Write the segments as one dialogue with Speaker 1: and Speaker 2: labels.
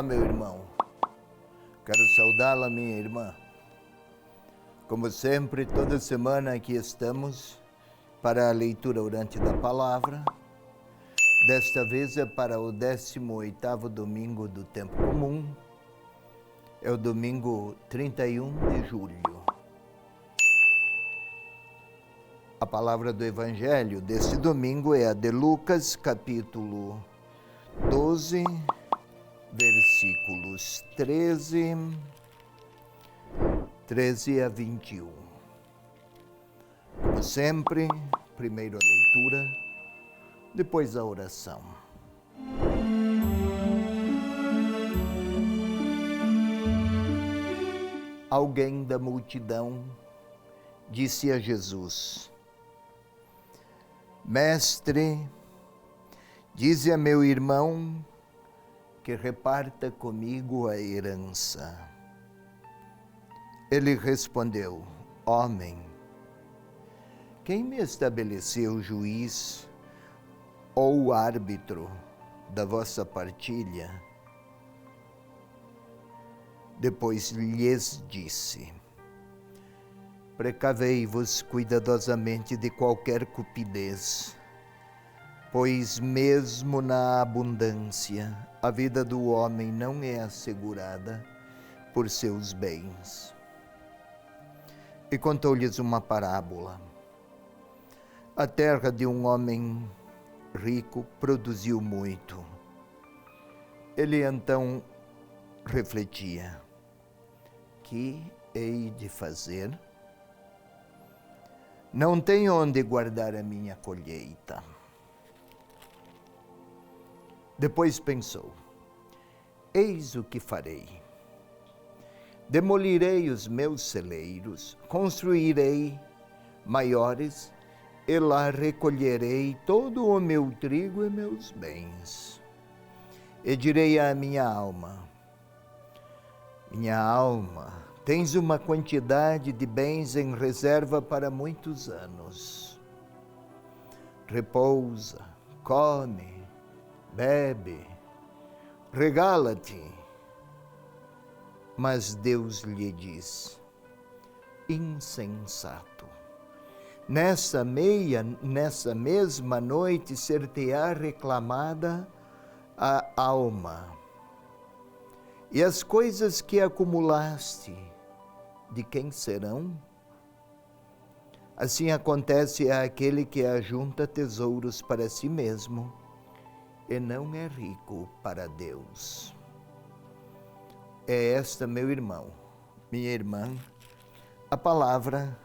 Speaker 1: meu irmão. Quero saudá-la, minha irmã. Como sempre, toda semana aqui estamos para a leitura orante da palavra. Desta vez é para o 18º domingo do tempo comum. É o domingo 31 de julho. A palavra do Evangelho deste domingo é a de Lucas, capítulo 12, versículos 13 a 21. Como sempre, primeiro a leitura, depois a oração. Alguém da multidão disse a Jesus: Mestre, dize a meu irmão que reparta comigo a herança. Ele respondeu: Homem, quem me estabeleceu juiz ou árbitro da vossa partilha? Depois lhes disse: Precavei-vos cuidadosamente de qualquer cupidez, pois mesmo na abundância a vida do homem não é assegurada por seus bens. E contou-lhes uma parábola. A terra de um homem rico produziu muito. Ele então refletia: que hei de fazer? Não tenho onde guardar a minha colheita. Depois pensou: eis o que farei. Demolirei os meus celeiros, construirei maiores, e lá recolherei todo o meu trigo e meus bens. E direi à minha alma: minha alma, tens uma quantidade de bens em reserva para muitos anos. Repousa, come, bebe, regala-te. Mas Deus lhe diz: insensato, nessa mesma noite ser-te-á reclamada a alma. E as coisas que acumulaste, de quem serão? Assim acontece àquele que ajunta tesouros para si mesmo e não é rico para Deus. É esta, meu irmão, minha irmã, a palavra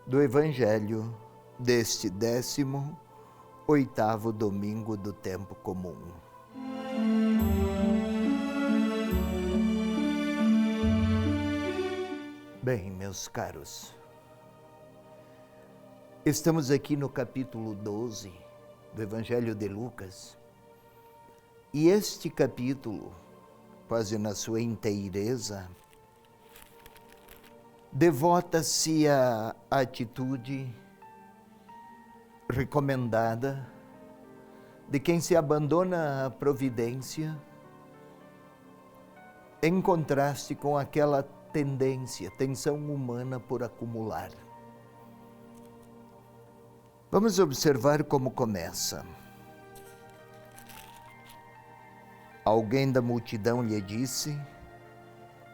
Speaker 1: do Evangelho deste 18º domingo do tempo comum. Bem, meus caros, estamos aqui no capítulo 12 do Evangelho de Lucas, e este capítulo, quase na sua inteireza, devota-se à atitude recomendada de quem se abandona à providência, em contraste com aquela tensão humana por acumular. Vamos observar como começa. Alguém da multidão lhe disse: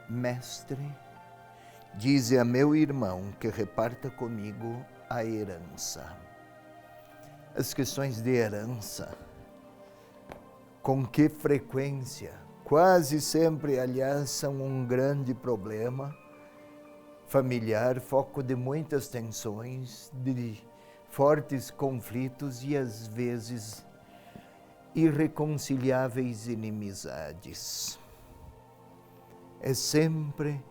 Speaker 1: Mestre, dize a meu irmão que reparta comigo a herança. As questões de herança, com que frequência, quase sempre, aliás, são um grande problema familiar, foco de muitas tensões, de fortes conflitos e, às vezes, irreconciliáveis inimizades. É sempre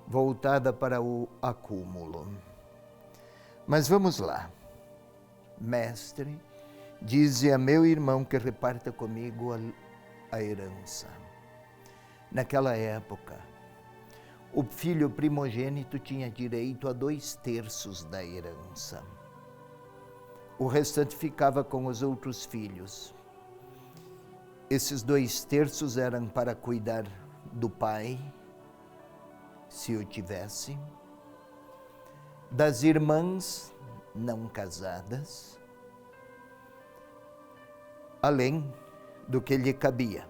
Speaker 1: voltada para o acúmulo. Mas vamos lá. Mestre, dize a meu irmão que reparta comigo a herança. Naquela época, o filho primogênito tinha direito a 2/3 da herança. O restante ficava com os outros filhos. Esses 2/3 eram para cuidar do pai, se o tivesse, das irmãs não casadas, além do que lhe cabia.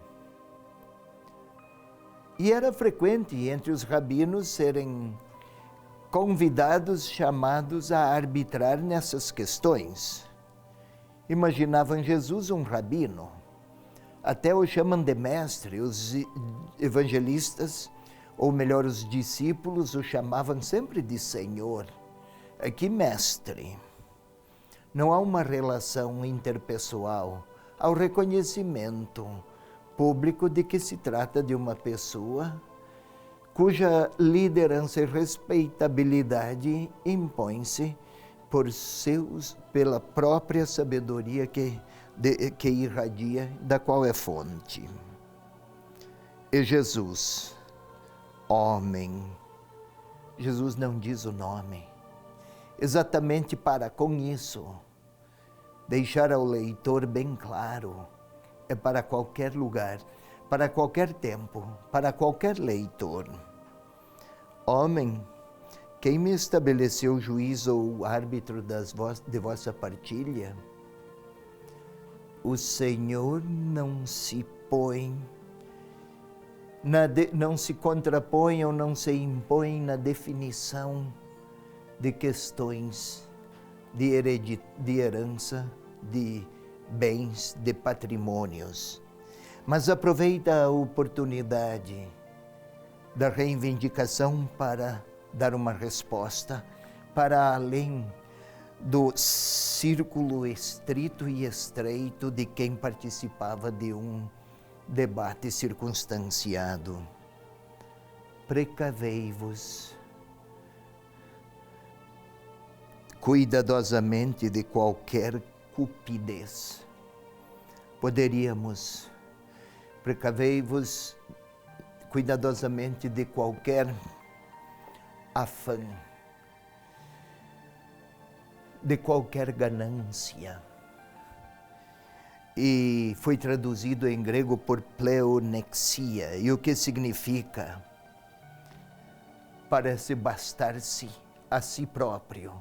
Speaker 1: E era frequente entre os rabinos serem convidados, chamados a arbitrar nessas questões. Imaginavam Jesus um rabino, até o chamam de mestre. Os evangelistas, ou melhor, os discípulos, o chamavam sempre de Senhor. Aqui, mestre. Não há uma relação interpessoal, há o reconhecimento público de que se trata de uma pessoa cuja liderança e respeitabilidade impõe-se pela própria sabedoria que irradia, da qual é fonte. E Jesus, homem, Jesus não diz o nome, exatamente para, com isso, deixar ao leitor bem claro, é para qualquer lugar, para qualquer tempo, para qualquer leitor. Homem, quem me estabeleceu juiz ou árbitro de vossa partilha? O Senhor não se põe, não se contrapõe ou não se impõe na definição de questões de herança, de bens, de patrimônios, mas aproveita a oportunidade da reivindicação para dar uma resposta para além do círculo estrito e estreito de quem participava de um debate circunstanciado. Precavei-vos cuidadosamente de qualquer cupidez. Precavei-vos cuidadosamente de qualquer afã, de qualquer ganância. E foi traduzido em grego por pleonexia, e o que significa? Parece bastar-se a si próprio,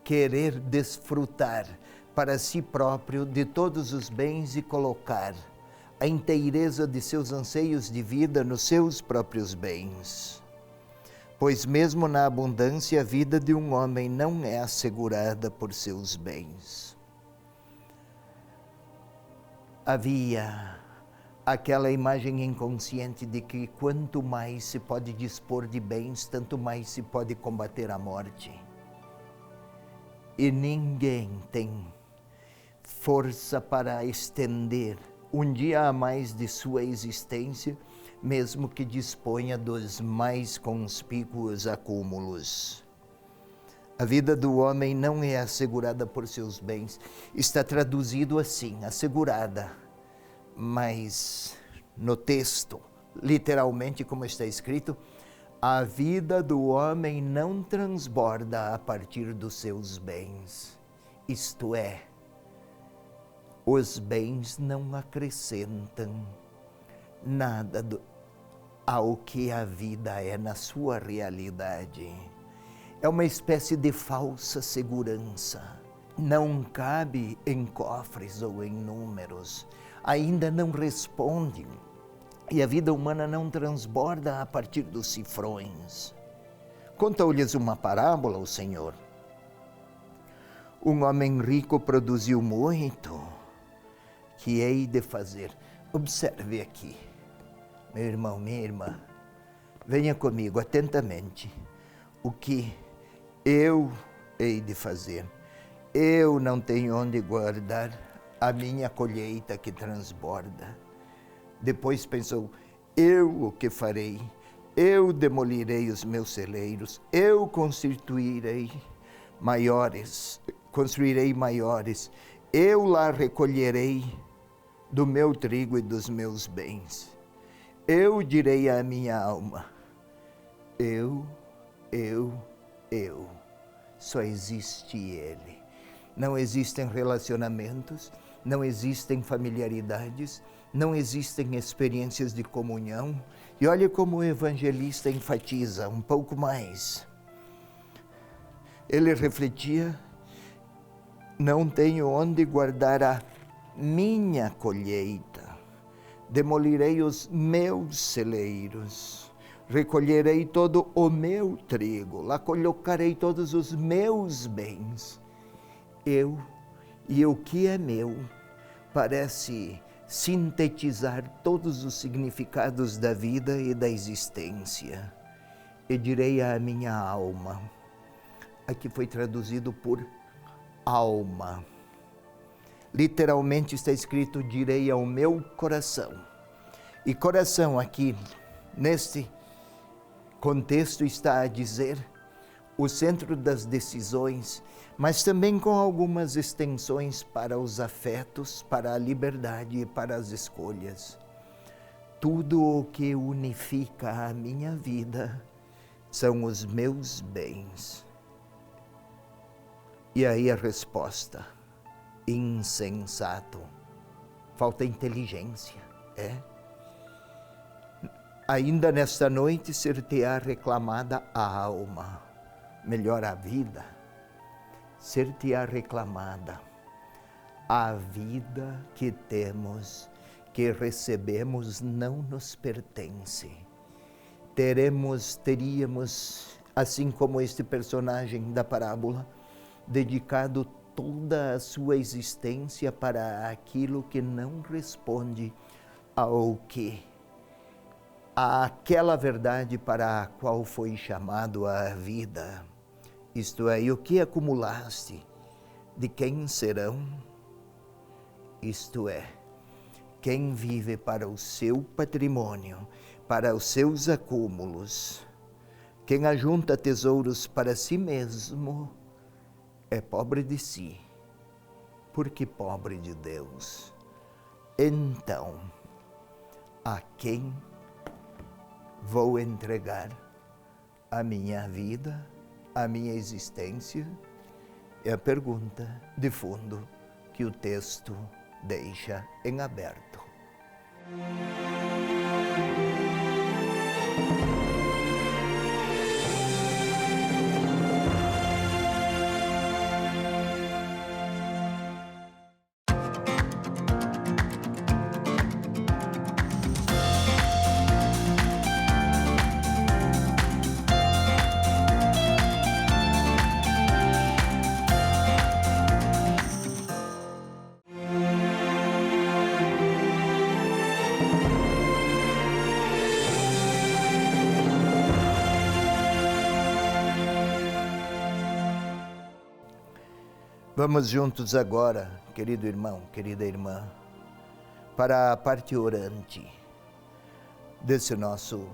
Speaker 1: querer desfrutar para si próprio de todos os bens e colocar a inteireza de seus anseios de vida nos seus próprios bens. Pois mesmo na abundância, a vida de um homem não é assegurada por seus bens. Havia aquela imagem inconsciente de que quanto mais se pode dispor de bens, tanto mais se pode combater a morte. E ninguém tem força para estender um dia a mais de sua existência, mesmo que disponha dos mais conspícuos acúmulos. A vida do homem não é assegurada por seus bens. Está traduzido assim, assegurada. Mas no texto, literalmente como está escrito, a vida do homem não transborda a partir dos seus bens. Isto é, os bens não acrescentam nada ao que a vida é na sua realidade. É uma espécie de falsa segurança. Não cabe em cofres ou em números. Ainda não responde. E a vida humana não transborda a partir dos cifrões. Contou-lhes uma parábola o Senhor. Um homem rico produziu muito. Que hei de fazer? Observe aqui. Meu irmão, minha irmã, venha comigo atentamente. O que eu hei de fazer? Eu não tenho onde guardar a minha colheita que transborda. Depois pensou, eu o que farei? Eu demolirei os meus celeiros, eu construirei maiores, eu lá recolherei do meu trigo e dos meus bens. Eu direi à minha alma, eu. Só existe Ele. Não existem relacionamentos, não existem familiaridades, não existem experiências de comunhão. E olha como o evangelista enfatiza um pouco mais. Ele refletia: não tenho onde guardar a minha colheita, demolirei os meus celeiros, recolherei todo o meu trigo, lá colocarei todos os meus bens. Eu e o que é meu parece sintetizar todos os significados da vida e da existência. E direi à minha alma, aqui foi traduzido por alma. Literalmente está escrito, direi ao meu coração. E coração aqui, neste contexto, está a dizer o centro das decisões, mas também com algumas extensões para os afetos, para a liberdade e para as escolhas. Tudo o que unifica a minha vida são os meus bens. E aí a resposta: insensato. Falta inteligência, Ainda nesta noite ser-te-á reclamada a alma, melhor a vida, ser-te-á reclamada a vida que temos, que recebemos, não nos pertence. Teríamos, assim como este personagem da parábola, dedicado toda a sua existência para aquilo que não responde ao que, àquela verdade para a qual foi chamado a vida. Isto é, e o que acumulaste, de quem serão? Isto é, quem vive para o seu patrimônio, para os seus acúmulos, quem ajunta tesouros para si mesmo, é pobre de si, porque pobre de Deus. Então, a quem vou entregar a minha vida, a minha existência? É a pergunta de fundo que o texto deixa em aberto. Vamos juntos agora, querido irmão, querida irmã, para a parte orante desse nosso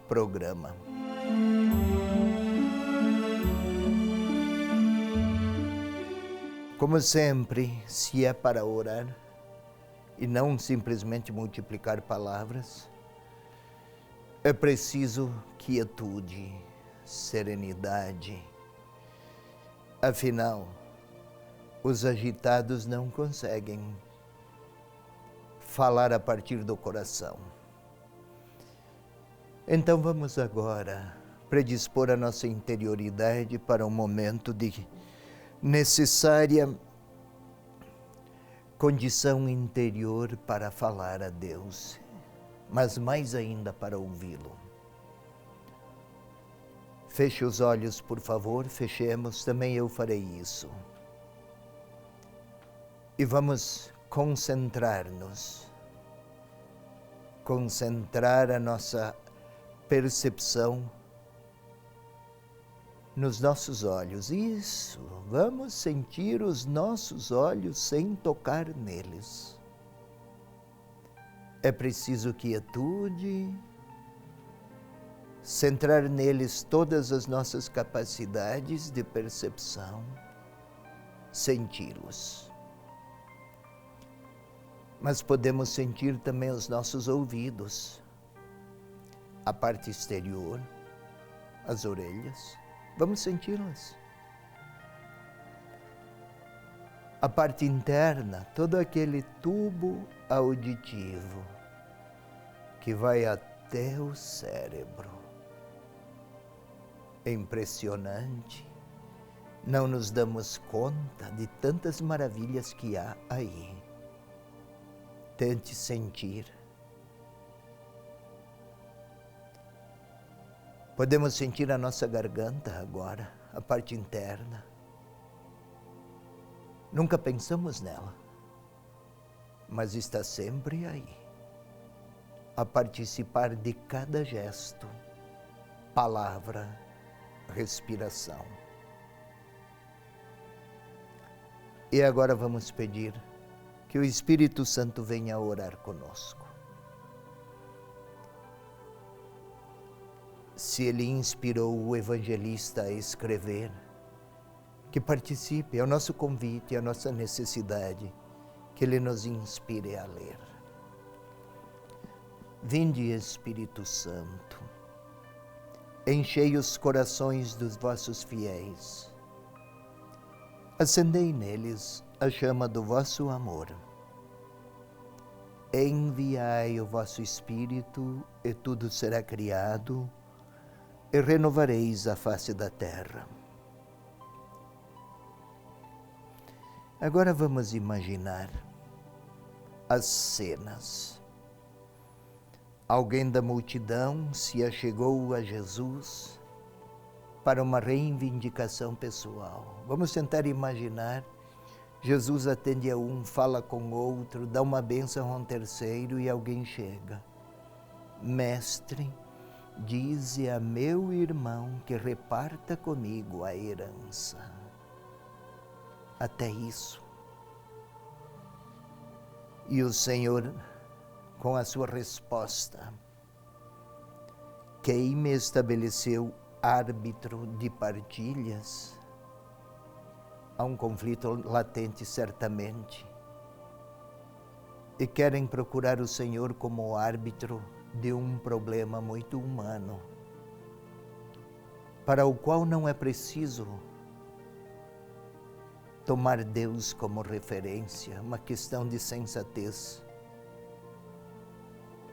Speaker 1: programa. Como sempre, se é para orar e não simplesmente multiplicar palavras, é preciso quietude, serenidade. Afinal, os agitados não conseguem falar a partir do coração. Então vamos agora predispor a nossa interioridade para um momento de necessária condição interior para falar a Deus, mas mais ainda para ouvi-lo. Feche os olhos, por favor, fechemos, também eu farei isso. E vamos concentrar-nos, concentrar a nossa percepção nos nossos olhos. Isso, vamos sentir os nossos olhos sem tocar neles. É preciso quietude, centrar neles todas as nossas capacidades de percepção, senti-los. Mas podemos sentir também os nossos ouvidos, a parte exterior, as orelhas. Vamos senti-las. A parte interna, todo aquele tubo auditivo que vai até o cérebro. É impressionante. Não nos damos conta de tantas maravilhas que há aí. Tente sentir. Podemos sentir a nossa garganta agora, a parte interna. Nunca pensamos nela, mas está sempre aí, a participar de cada gesto, palavra, respiração. E agora vamos pedir que o Espírito Santo venha orar conosco. Se ele inspirou o evangelista a escrever, que participe, é o nosso convite, é a nossa necessidade, que ele nos inspire a ler. Vinde, Espírito Santo, enchei os corações dos vossos fiéis, acendei neles a chama do vosso amor. Enviai o vosso Espírito, e tudo será criado, e renovareis a face da terra. Agora vamos imaginar as cenas. Alguém da multidão se achegou a Jesus para uma reivindicação pessoal. Vamos tentar imaginar. Jesus atende a um, fala com outro, dá uma bênção a um terceiro e alguém chega. Mestre, dize a meu irmão que reparta comigo a herança. Até isso. E o Senhor, com a sua resposta, quem me estabeleceu árbitro de partilhas, há um conflito latente certamente, e querem procurar o Senhor como árbitro de um problema muito humano, para o qual não é preciso tomar Deus como referência, uma questão de sensatez.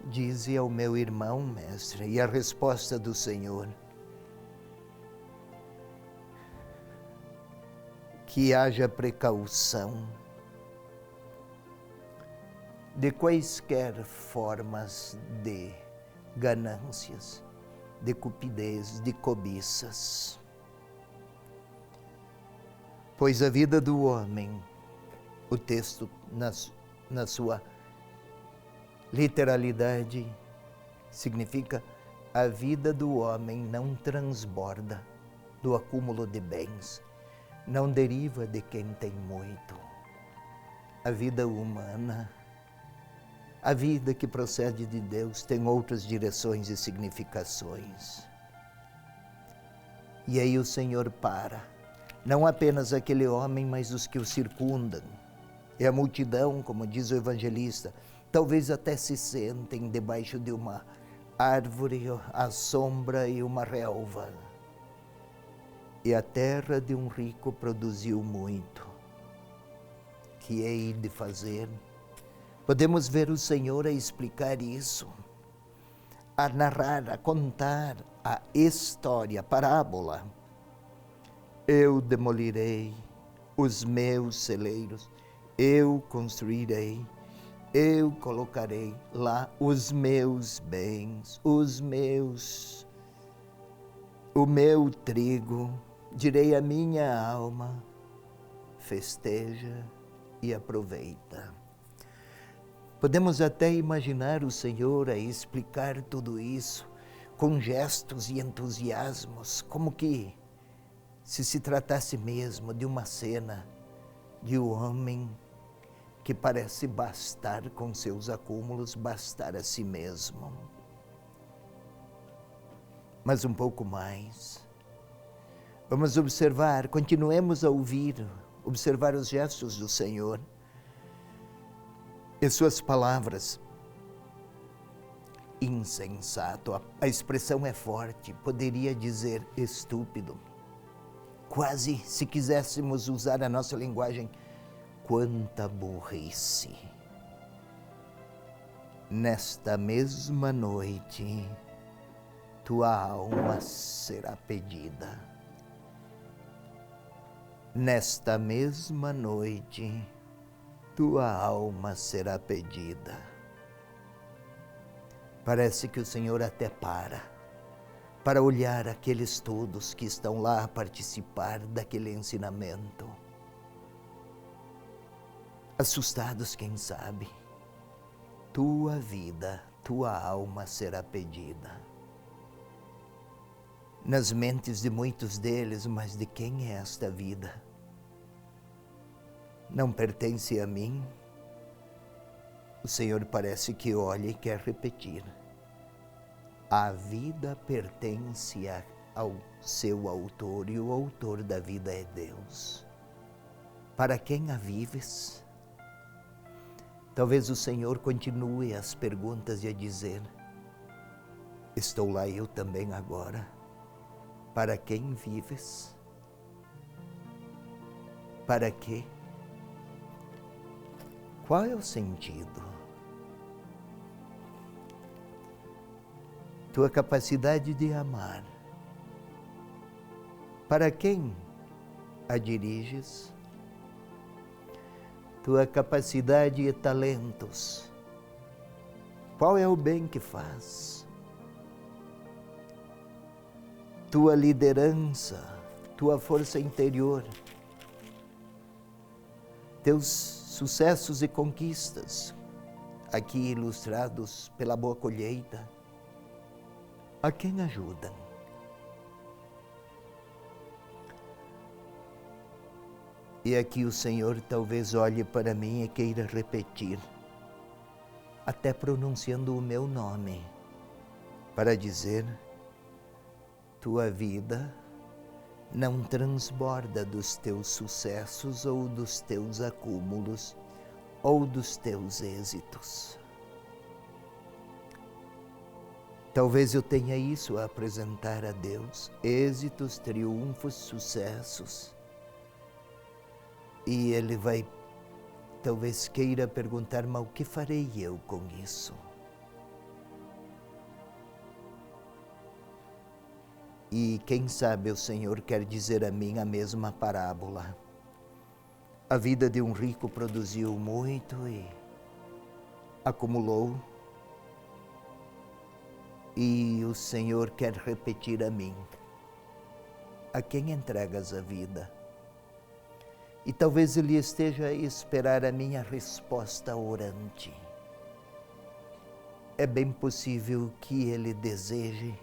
Speaker 1: Dize ao meu irmão, mestre, e a resposta do Senhor, que haja precaução de quaisquer formas de ganâncias, de cupidez, de cobiças. Pois a vida do homem, o texto na sua literalidade significa a vida do homem não transborda do acúmulo de bens, não deriva de quem tem muito. A vida humana, a vida que procede de Deus tem outras direções e significações. E aí o Senhor para. Não apenas aquele homem, mas os que o circundam. E a multidão, como diz o evangelista, talvez até se sentem debaixo de uma árvore, à sombra e uma relva. E a terra de um rico produziu muito. Que hei de fazer? Podemos ver o Senhor a explicar isso, a narrar, a contar a história, a parábola. Eu demolirei os meus celeiros, eu construirei, eu colocarei lá os meus bens, o meu trigo, direi à minha alma, festeja e aproveita. Podemos até imaginar o Senhor a explicar tudo isso com gestos e entusiasmos, como que se tratasse mesmo de uma cena de um homem que parece bastar com seus acúmulos, bastar a si mesmo. Mas um pouco mais. Vamos observar, continuemos a ouvir, observar os gestos do Senhor e suas palavras. Insensato, a expressão é forte, poderia dizer estúpido. Quase, se quiséssemos usar a nossa linguagem, quanta burrice. Nesta mesma noite, tua alma será pedida. Nesta mesma noite, tua alma será pedida. Parece que o Senhor até para olhar aqueles todos que estão lá a participar daquele ensinamento. Assustados, quem sabe, tua vida, tua alma será pedida. Nas mentes de muitos deles, mas de quem é esta vida? Não pertence a mim? O Senhor parece que olha e quer repetir. A vida pertence ao seu autor e o autor da vida é Deus. Para quem a vives? Talvez o Senhor continue as perguntas e a dizer: estou lá eu também agora. Para quem vives? Para quê? Qual é o sentido? Tua capacidade de amar. Para quem a diriges? Tua capacidade e talentos. Qual é o bem que faz? Tua liderança, tua força interior, teus sucessos e conquistas, aqui ilustrados pela boa colheita, a quem ajudam? E aqui o Senhor talvez olhe para mim e queira repetir, até pronunciando o meu nome, para dizer: tua vida não transborda dos teus sucessos ou dos teus acúmulos ou dos teus êxitos. Talvez eu tenha isso a apresentar a Deus, êxitos, triunfos, sucessos. E Ele vai, talvez queira perguntar, mas o que farei eu com isso? E quem sabe o Senhor quer dizer a mim a mesma parábola. A vida de um rico produziu muito e acumulou. E o Senhor quer repetir a mim: a quem entregas a vida? E talvez Ele esteja a esperar a minha resposta orante. É bem possível que Ele deseje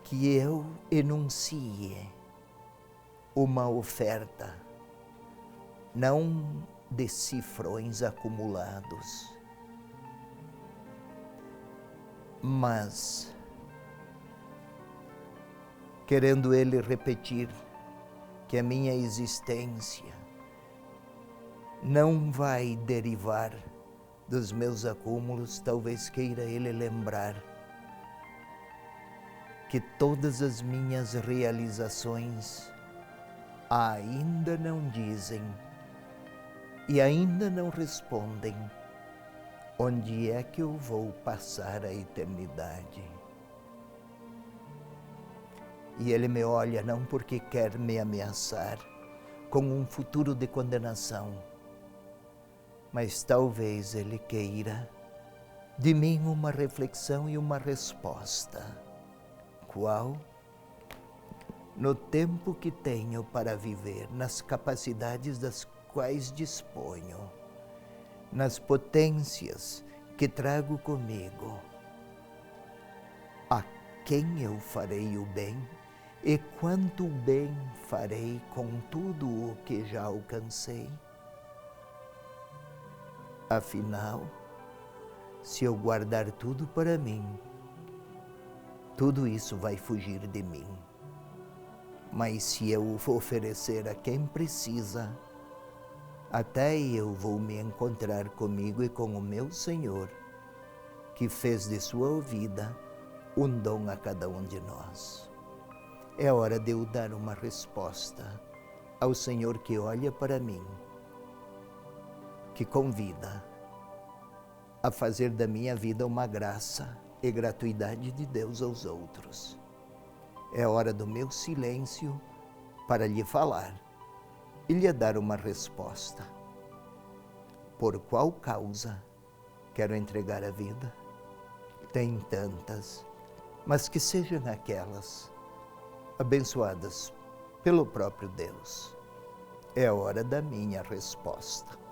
Speaker 1: que eu enuncie uma oferta, não de cifrões acumulados, mas querendo Ele repetir que a minha existência não vai derivar dos meus acúmulos, talvez queira Ele lembrar que todas as minhas realizações ainda não dizem e ainda não respondem onde é que eu vou passar a eternidade. E Ele me olha não porque quer me ameaçar com um futuro de condenação, mas talvez Ele queira de mim uma reflexão e uma resposta. Qual? No tempo que tenho para viver, nas capacidades das quais disponho, nas potências que trago comigo, a quem eu farei o bem e quanto bem farei com tudo o que já alcancei? Afinal, se eu guardar tudo para mim, tudo isso vai fugir de mim. Mas se eu oferecer a quem precisa, até eu vou me encontrar comigo e com o meu Senhor, que fez de sua vida um dom a cada um de nós. É hora de eu dar uma resposta ao Senhor que olha para mim que convida a fazer da minha vida uma graça e gratuidade de Deus aos outros. É hora do meu silêncio para lhe falar e lhe dar uma resposta. Por qual causa quero entregar a vida? Tem tantas, mas que sejam aquelas abençoadas pelo próprio Deus. É a hora da minha resposta.